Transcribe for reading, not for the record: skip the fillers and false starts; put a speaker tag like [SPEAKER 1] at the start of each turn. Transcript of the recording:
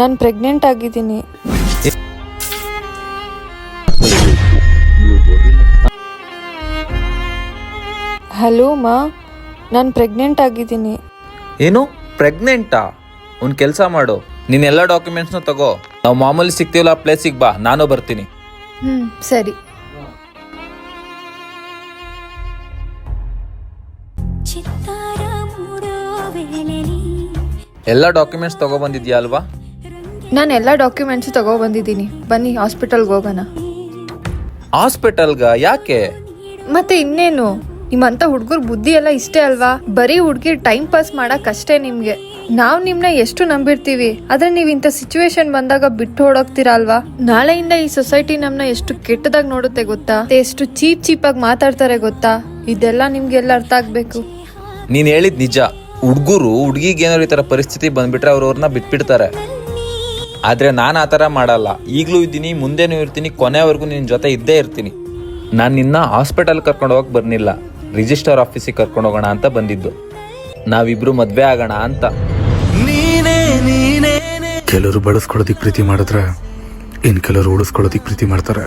[SPEAKER 1] ನಾನು ಪ್ರೆಗ್ನೆಂಟ್ ಆಗಿದ್ದೀನಿ. ಹಲೋ ಮಾ, ನಾನು ಪ್ರೆಗ್ನೆಂಟ್ ಆಗಿದ್ದೀನಿ.
[SPEAKER 2] ಏನು ಪ್ರೆಗ್ನೆಂಟಾ? ಒಂದು ಕೆಲಸ ಮಾಡು, ನೀನ್ ಎಲ್ಲ ಡಾಕ್ಯುಮೆಂಟ್ಸ್ನ ತಗೋ, ನಾವು ಮಾಮೂಲಿ ಸಿಗ್ತೀವಲ್ಲ ಆ ಪ್ಲೇಸಿಗೆ ಬಾ, ನಾನು ಬರ್ತೀನಿ.
[SPEAKER 1] ಸರಿ.
[SPEAKER 2] ಎಲ್ಲ ಡಾಕ್ಯುಮೆಂಟ್ಸ್ ತಗೋ ಬಂದಿದ್ಯಾ ಅಲ್ವಾ?
[SPEAKER 1] ನಾನು ಎಲ್ಲ ಡಾಕ್ಯುಮೆಂಟ್ಸ್ ತಗೊಬಂದಿದ್ದೀನಿ. ಬನ್ನಿ ಹಾಸ್ಪಿಟಲ್ಗೆ ಹೋಗೋಣ.
[SPEAKER 2] ಹಾಸ್ಪಿಟಲ್ಗ ಯಾಕೆ?
[SPEAKER 1] ಮತ್ತೆ ಇನ್ನೇನು, ನಿಮ್ಮಂತ ಹುಡುಗರು ಬುದ್ಧಿ ಎಲ್ಲ ಇಷ್ಟೇ ಅಲ್ವಾ? ಬರೀ ಹುಡುಗಿರ್ ಟೈಮ್ ಪಾಸ್ ಮಾಡಕ್ ಅಷ್ಟೇ ನಿಮ್ಗೆ. ನಾವ್ ನಿಮ್ನ ಎಷ್ಟು ನಂಬಿರ್ತೀವಿ, ಆದ್ರೆ ನೀವ್ ಇಂಥ ಸಿಚುವೇಶನ್ ಬಂದಾಗ ಬಿಟ್ಟು ಹೊಡೋಗ್ತೀರಾ ಅಲ್ವಾ? ನಾಳೆಯಿಂದ ಈ ಸೊಸೈಟಿ ನಮ್ನ ಎಷ್ಟು ಕೆಟ್ಟದಾಗ ನೋಡುತ್ತೆ ಗೊತ್ತಾ? ಎಷ್ಟು ಚೀಪ್ ಆಗಿ ಮಾತಾಡ್ತಾರೆ ಗೊತ್ತಾ? ಇದೆಲ್ಲ ನಿಮ್ಗೆಲ್ಲ ಅರ್ಥ ಆಗ್ಬೇಕು.
[SPEAKER 2] ನೀನ್ ಹೇಳಿದ್ ನಿಜ. ಹುಡುಗರು ಹುಡುಗಿಗೆ ಏನಾದ್ರು ಈ ತರ ಪರಿಸ್ಥಿತಿ ಬಂದ್ಬಿಟ್ರೆ ಅವ್ರವ್ರನ್ನ ಬಿಟ್ಬಿಡ್ತಾರೆ. ಆದ್ರೆ ನಾನು ಆ ಥರ ಮಾಡಲ್ಲ. ಈಗಲೂ ಇದ್ದೀನಿ, ಮುಂದೆನೂ ಇರ್ತೀನಿ, ಕೊನೆವರೆಗೂ ನಿನ್ನ ಜೊತೆ ಇದ್ದೇ ಇರ್ತೀನಿ. ನಾನು ನಿನ್ನ ಹಾಸ್ಪಿಟಲ್ ಕರ್ಕೊಂಡು ಹೋಗಕ್ಕೆ ಬರ್ನಿಲ್ಲ, ರಿಜಿಸ್ಟರ್ ಆಫೀಸಿಗೆ ಕರ್ಕೊಂಡು ಹೋಗೋಣ ಅಂತ ಬಂದಿದ್ದು. ನಾವಿಬ್ರು ಮದ್ವೆ ಆಗೋಣ ಅಂತ.
[SPEAKER 3] ಕೆಲವರು ಬಳಸ್ಕೊಳ್ಳೋದಿಕ್ ಪ್ರೀತಿ ಮಾಡಿದ್ರೆ ಇನ್ ಕೆಲವರು ಉಳಿಸ್ಕೊಳ್ಳೋದಿಕ್ ಪ್ರೀತಿ ಮಾಡ್ತಾರೆ.